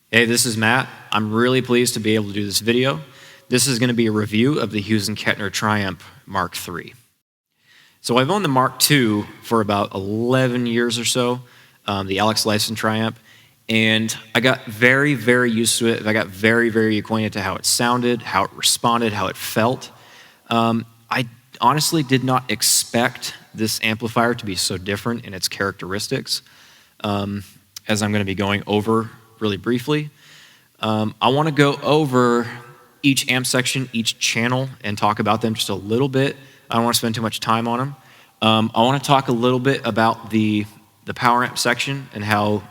Hey, this is Matt. I'm really pleased to be able to do this video. This is going to be a review of the Hughes & Kettner Triamp Mark III. So I've owned the Mark II for about 11 years or so, the Alex Lifeson Triamp, and I got very, very used to it. I got very, very acquainted to how it sounded, how it responded, how it felt. I honestly did not expect this amplifier to be so different in its characteristics, as I'm going to be going over really briefly. I want to go over each amp section, each channel, and talk about them just a little bit. I don't want to spend too much time on them. I want to talk a little bit about the power amp section and how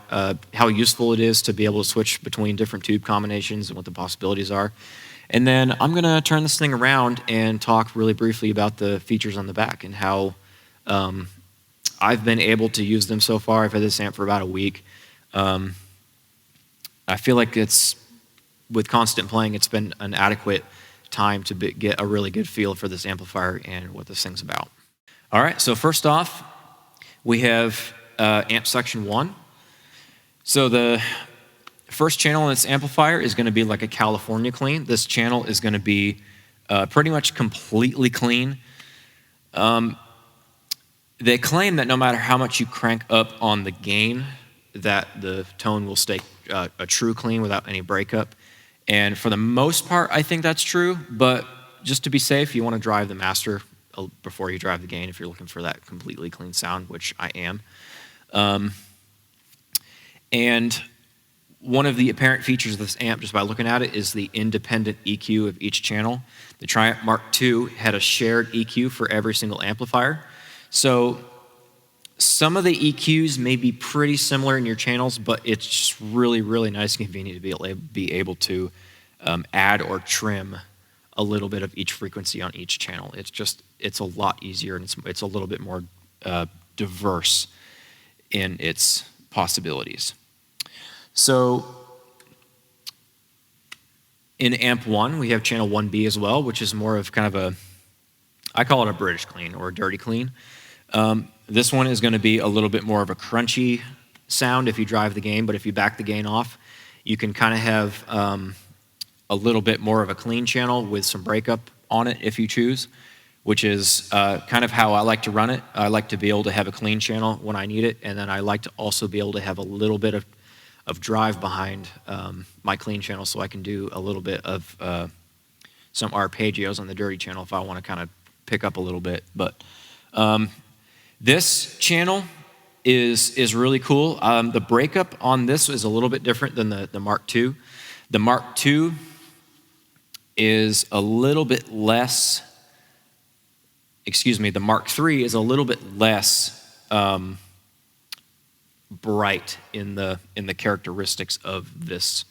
useful it is to be able to switch between different tube combinations and what the possibilities are. And then I'm going to turn this thing around and talk really briefly about the features on the back and how I've been able to use them so far. I've had this amp for about a week. I feel like with constant playing, it's been an adequate time to get a really good feel for this amplifier and what this thing's about. All right, so first off, we have amp section 1. So the first channel in this amplifier is going to be like a California clean. This channel is going to be pretty much completely clean. They claim that no matter how much you crank up on the gain, that the tone will stay a true clean without any breakup. And for the most part, I think that's true, but just to be safe, you want to drive the master before you drive the gain if you're looking for that completely clean sound, which I am. And one of the apparent features of this amp, just by looking at it, is the independent EQ of each channel. The Triamp Mark II had a shared EQ for every single amplifier. So some of the EQs may be pretty similar in your channels, but it's just really, really nice and convenient to be able to add or trim a little bit of each frequency on each channel. It's a lot easier, and it's a little bit more diverse in its possibilities. So in amp 1, we have channel 1B as well, which is more of kind of I call it a British clean or a dirty clean. This one is going to be a little bit more of a crunchy sound if you drive the gain, but if you back the gain off, you can kind of have a little bit more of a clean channel with some breakup on it if you choose, which is kind of how I like to run it. I like to be able to have a clean channel when I need it, and then I like to also be able to have a little bit of drive behind my clean channel so I can do a little bit of some arpeggios on the dirty channel if I want to kind of pick up a little bit. But this channel is really cool. The breakup on this is a little bit different than the Mark II. The Mark II is a little bit less, the Mark III is a little bit less bright in the characteristics of this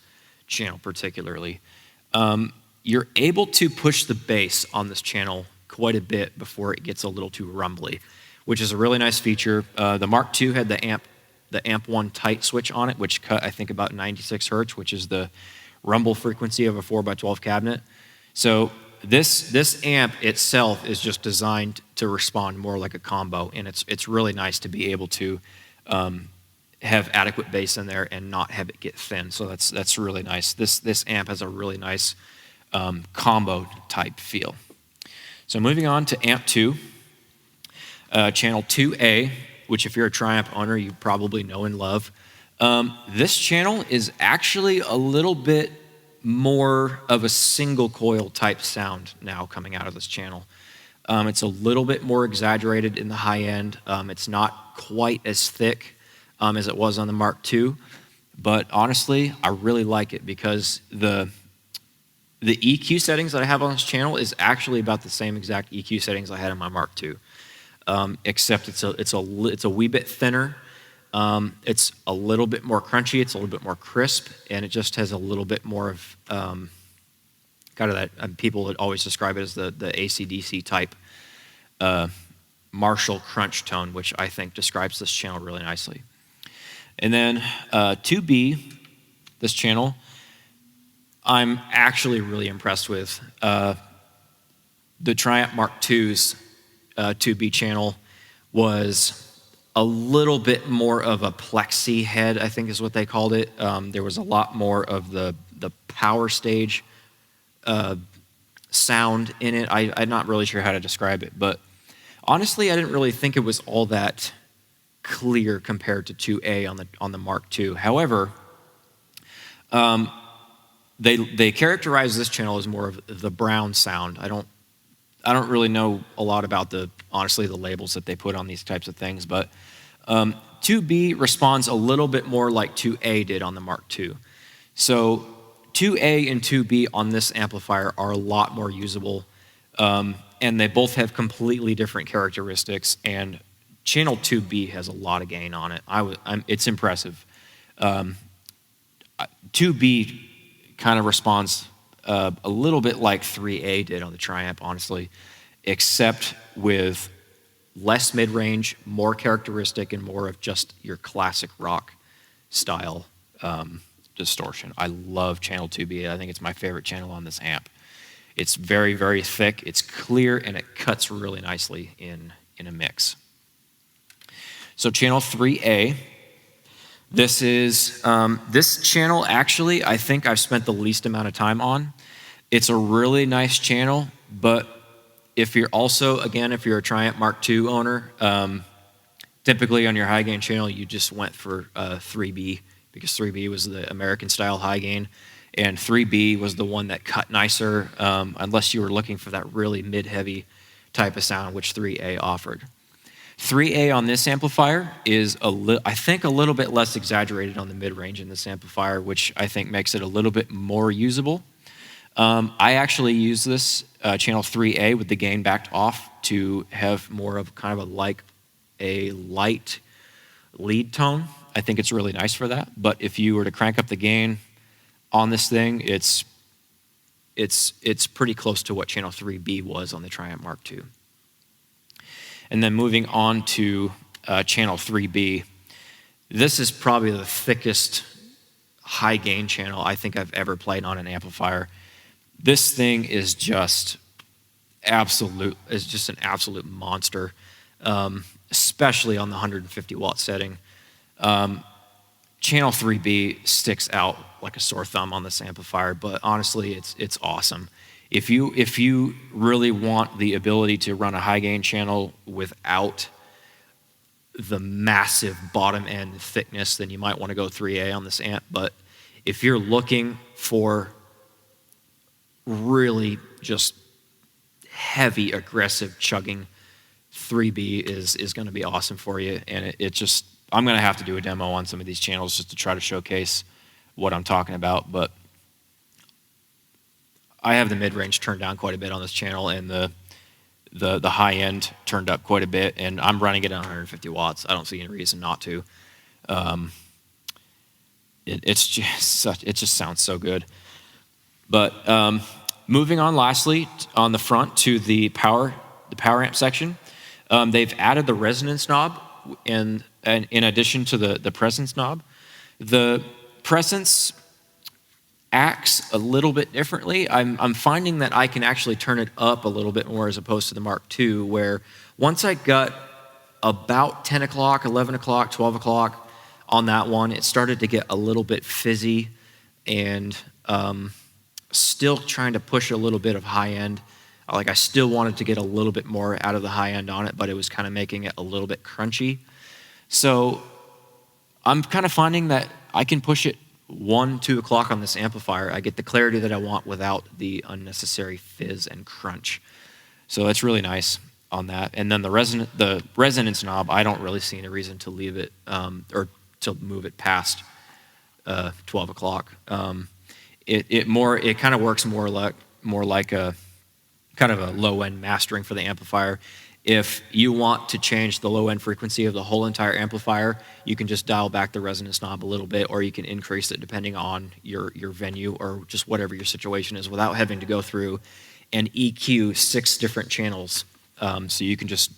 channel particularly. You're able to push the bass on this channel quite a bit before it gets a little too rumbly, which is a really nice feature. The Mark II had the amp 1 tight switch on it, which cut, I think, about 96 hertz, which is the rumble frequency of a 4x12 cabinet. So this amp itself is just designed to respond more like a combo, and it's really nice to be able to have adequate bass in there and not have it get thin. So that's really nice. This amp has a really nice combo type feel. So moving on to amp 2. Channel 2A, which if you're a Triamp owner, you probably know and love. This channel is actually a little bit more of a single coil type sound now coming out of this channel. It's a little bit more exaggerated in the high end. It's not quite as thick as it was on the Mark II, but honestly, I really like it because the EQ settings that I have on this channel is actually about the same exact EQ settings I had in my Mark II. Except it's a wee bit thinner. It's a little bit more crunchy. It's a little bit more crisp, and it just has a little bit more of kind of that. People would always describe it as the AC/DC type Marshall crunch tone, which I think describes this channel really nicely. And then 2B, this channel, I'm actually really impressed with. The Triamp Mark II's 2B channel was a little bit more of a plexi head, I think is what they called it. There was a lot more of the power stage sound in it. I'm not really sure how to describe it, but honestly, I didn't really think it was all that clear compared to 2A on the Mark II. However, they characterize this channel as more of the brown sound. I don't really know a lot about honestly the labels that they put on these types of things, but 2B responds a little bit more like 2A did on the Mark II. So 2A and 2B on this amplifier are a lot more usable, and they both have completely different characteristics, and channel 2B has a lot of gain on it. It's impressive. 2B kind of responds a little bit like 3A did on the Triamp, honestly, except with less mid-range, more characteristic, and more of just your classic rock style distortion. I love channel 2B. I think it's my favorite channel on this amp. It's very, very thick, it's clear, and it cuts really nicely in a mix. So channel 3A, this channel actually I think I've spent the least amount of time on. It's a really nice channel, but if you're a Triamp Mark II owner, typically on your high gain channel, you just went for 3B, because 3B was the American style high gain, and 3B was the one that cut nicer, unless you were looking for that really mid-heavy type of sound, which 3A offered. 3A on this amplifier is I think a little bit less exaggerated on the mid-range in this amplifier, which I think makes it a little bit more usable. I actually use this channel 3A with the gain backed off to have more of kind of a light lead tone. I think it's really nice for that. But if you were to crank up the gain on this thing, it's pretty close to what channel 3B was on the Triamp Mark II. And then moving on to channel 3B, this is probably the thickest high gain channel I think I've ever played on an amplifier. This thing is just an absolute monster, especially on the 150 watt setting. Channel 3B sticks out like a sore thumb on this amplifier, but honestly, it's awesome. If you really want the ability to run a high gain channel without the massive bottom end thickness, then you might want to go 3A on this amp. But if you're looking for really just heavy, aggressive chugging, 3B is going to be awesome for you. And I'm going to have to do a demo on some of these channels just to try to showcase what I'm talking about. But I have the mid-range turned down quite a bit on this channel, and the high end turned up quite a bit, and I'm running it at 150 watts. I don't see any reason not to. It just sounds so good. But moving on, lastly, on the front to the power amp section, they've added the resonance knob, and in addition to the presence knob. The presence acts a little bit differently. I'm finding that I can actually turn it up a little bit more as opposed to the Mark II, where once I got about 10 o'clock, 11 o'clock, 12 o'clock on that one, it started to get a little bit fizzy, and still trying to push a little bit of high end. Like, I still wanted to get a little bit more out of the high end on it, but it was kind of making it a little bit crunchy. So I'm kind of finding that I can push it 1, 2 o'clock on this amplifier. I get the clarity that I want without the unnecessary fizz and crunch. So that's really nice on that. And then the resonance knob, I don't really see any reason to leave it or to move it past 12 o'clock. It kind of works more like a kind of a low end mastering for the amplifier. If you want to change the low end frequency of the whole entire amplifier, you can just dial back the resonance knob a little bit, or you can increase it depending on your venue or just whatever your situation is, without having to go through and EQ 6 different channels. So you can just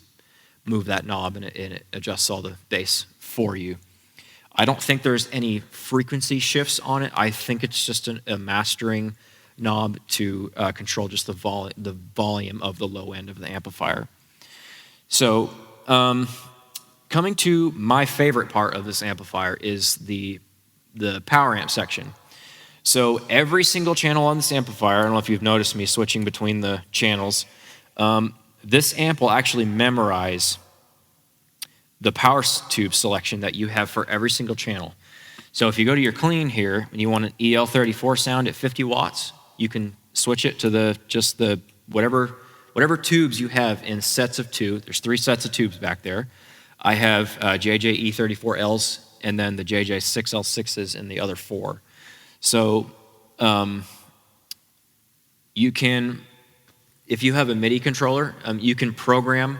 move that knob and it adjusts all the bass for you. I don't think there's any frequency shifts on it. I think it's just a mastering knob to control just the volume of the low end of the amplifier. So Coming to my favorite part of this amplifier is the power amp section. So every single channel on this amplifier, I don't know if you've noticed me switching between the channels, this amp will actually memorize the power tube selection that you have for every single channel. So if you go to your clean here and you want an EL34 sound at 50 watts, you can switch it to just the whatever tubes you have in sets of 2. There's 3 sets of tubes back there. I have JJ E34Ls and then the JJ 6L6s in the other 4. So you can, if you have a MIDI controller, you can program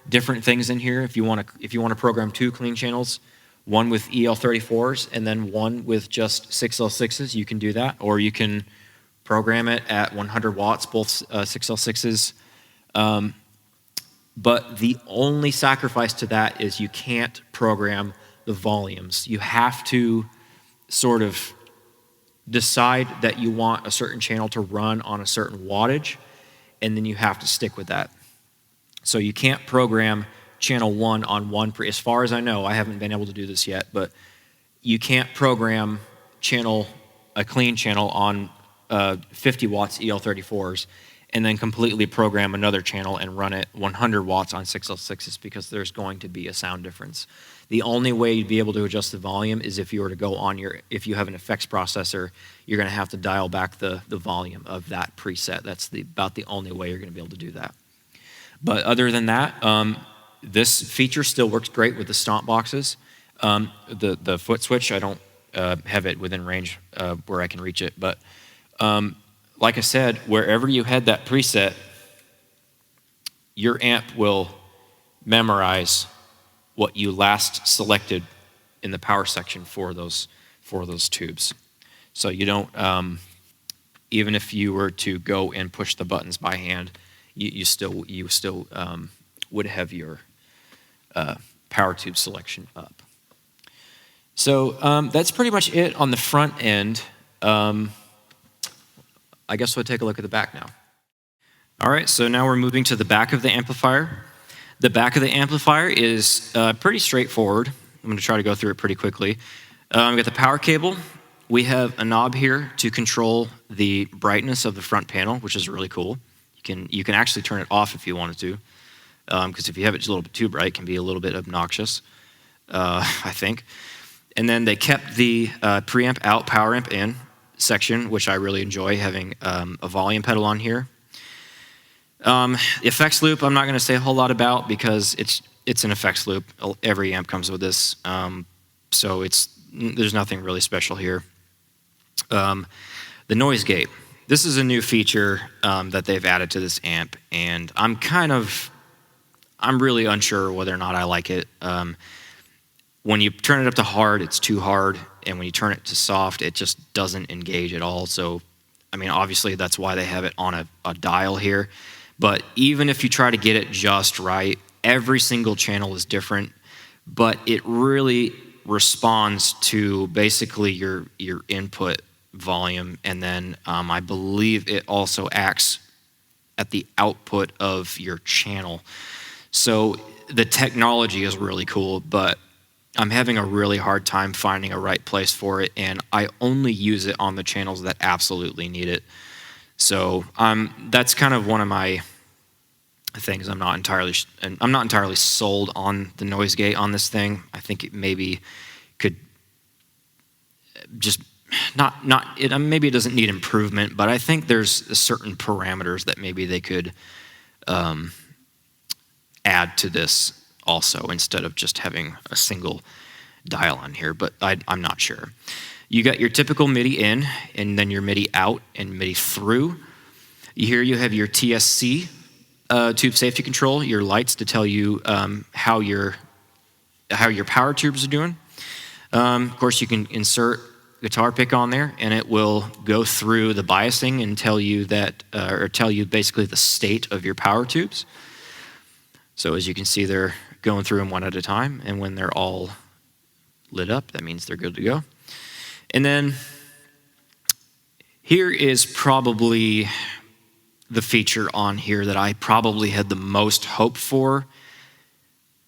different things in here. If you want to program 2 clean channels, one with EL34s and then one with just 6L6s, you can do that. Or you can program it at 100 watts, both 6L6s. But the only sacrifice to that is you can't program the volumes. You have to sort of decide that you want a certain channel to run on a certain wattage, and then you have to stick with that. So you can't program channel 1 on one, as far as I know, I haven't been able to do this yet, but you can't program a clean channel on 50 watts EL34s and then completely program another channel and run it 100 watts on 6L6s because there's going to be a sound difference. The only way you'd be able to adjust the volume is if you were to go on if you have an effects processor, you're going to have to dial back the volume of that preset. That's about the only way you're going to be able to do that. But other than that, this feature still works great with the stomp boxes. The foot switch, I don't have it within range where I can reach it, but like I said, wherever you had that preset, your amp will memorize what you last selected in the power section for those tubes. So you don't, even if you were to go and push the buttons by hand, you still would have your power tube selection up. So that's pretty much it on the front end. I guess we'll take a look at the back now. All right, so now we're moving to the back of the amplifier. The back of the amplifier is pretty straightforward. I'm going to try to go through it pretty quickly. We got the power cable. We have a knob here to control the brightness of the front panel, which is really cool. You can actually turn it off if you wanted to, because if you have it a little bit too bright, it can be a little bit obnoxious, I think. And then they kept the preamp out, power amp in section, which I really enjoy, having a volume pedal on here. The effects loop, I'm not going to say a whole lot about because it's an effects loop. Every amp comes with this, so there's nothing really special here. The noise gate. This is a new feature that they've added to this amp, and I'm really unsure whether or not I like it. When you turn it up to hard, it's too hard, and when you turn it to soft, it just doesn't engage at all. So, I mean, obviously that's why they have it on a dial here. But even if you try to get it just right, every single channel is different, but it really responds to basically your input volume, and then I believe it also acts at the output of your channel. So the technology is really cool, but I'm having a really hard time finding a right place for it, and I only use it on the channels that absolutely need it. So that's kind of one of my things. I'm not entirely sold on the noise gate on this thing. I think it maybe could just maybe it doesn't need improvement, but I think there's certain parameters that maybe they could add to this also, instead of just having a single dial on here, but I'm not sure. You got your typical MIDI in, and then your MIDI out and MIDI through. Here you have your TSC tube safety control, your lights to tell you how your power tubes are doing. Of course, you can insert guitar pick on there, and it will go through the biasing and tell you basically the state of your power tubes. So as you can see, they're going through them one at a time, and when they're all lit up, that means they're good to go. And then here is probably the feature on here that I probably had the most hope for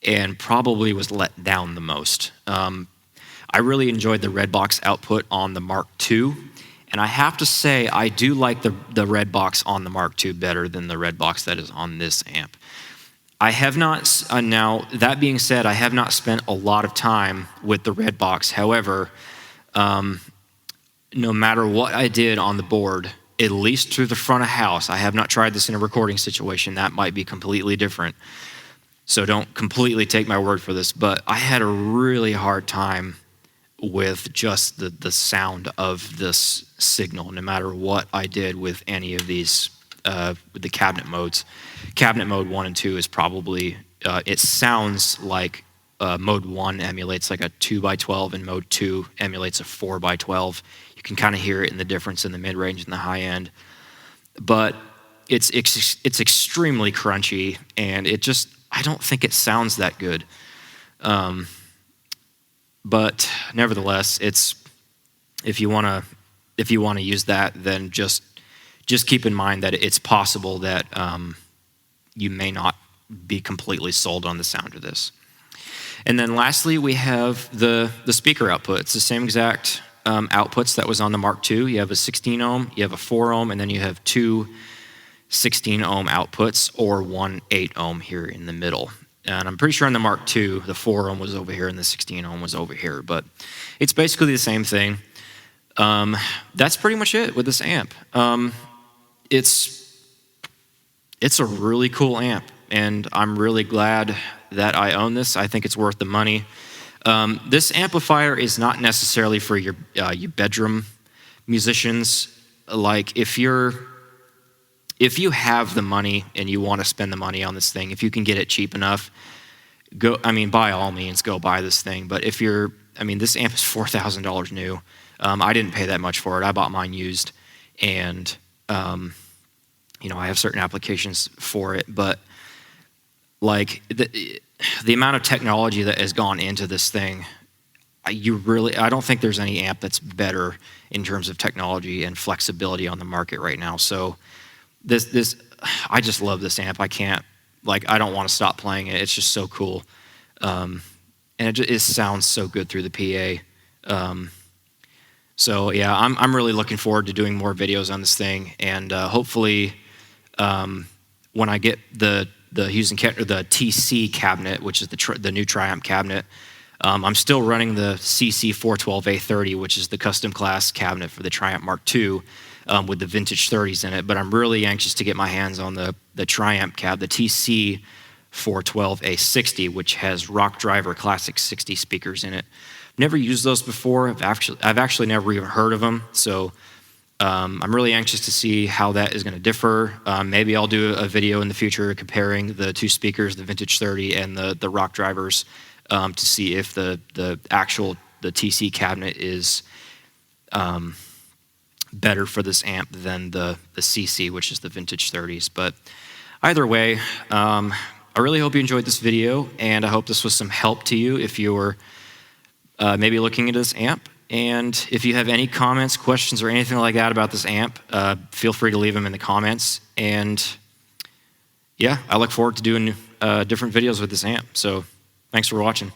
and probably was let down the most. I really enjoyed the red box output on the Mark II, and I have to say I do like the red box on the Mark II better than the red box that is on this amp. I have not, now that being said, I have not spent a lot of time with the red box. However, no matter what I did on the board, at least through the front of house, I have not tried this in a recording situation. That might be completely different. So don't completely take my word for this, but I had a really hard time with just the sound of this signal, no matter what I did with any of these, with the cabinet modes. Cabinet mode 1 and 2 is probably, it sounds like mode 1 emulates like a 2x12 and mode 2 emulates a 4x12. You can kind of hear it in the difference in the mid-range and the high end. But it's extremely crunchy, and it just, I don't think it sounds that good. But nevertheless, it's, if you want to use that, then just keep in mind that it's possible that you may not be completely sold on the sound of this. And then lastly, we have the speaker output. It's the same exact outputs that was on the Mark II. You have a 16 ohm, you have a 4 ohm, and then you have two 16 ohm outputs, or one 8 ohm here in the middle. And I'm pretty sure on the Mark II, the 4 ohm was over here and the 16 ohm was over here, but it's basically the same thing. That's pretty much it with this amp. It's a really cool amp, and I'm really glad that I own this. I think it's worth the money. This amplifier is not necessarily for your bedroom musicians. Like if you have the money and you want to spend the money on this thing, if you can get it cheap enough, by all means, go buy this thing. But if you're, this amp is $4,000 new. I didn't pay that much for it. I bought mine used, and I have certain applications for it. But like the amount of technology that has gone into this thing, I don't think there's any amp that's better in terms of technology and flexibility on the market right now. So I just love this amp. I don't want to stop playing it. It's just so cool. And it sounds so good through the PA. So yeah, I'm really looking forward to doing more videos on this thing. And hopefully when I get the TC cabinet, which is the new Triamp cabinet, I'm still running the CC412A30, which is the custom class cabinet for the Triamp Mark II, with the vintage 30s in it. But I'm really anxious to get my hands on the Triamp cab, the TC412A60, which has Rock Driver Classic 60 speakers in it. Never used those before. I've actually never even heard of them. So I'm really anxious to see how that is going to differ. Maybe I'll do a video in the future comparing the two speakers, the vintage 30 and the Rock Drivers, to see if the TC cabinet is better for this amp than the CC, which is the vintage 30s. But either way, I really hope you enjoyed this video, and I hope this was some help to you if you're maybe looking into this amp. And if you have any comments, questions, or anything like that about this amp, feel free to leave them in the comments. And yeah, I look forward to doing different videos with this amp. So thanks for watching.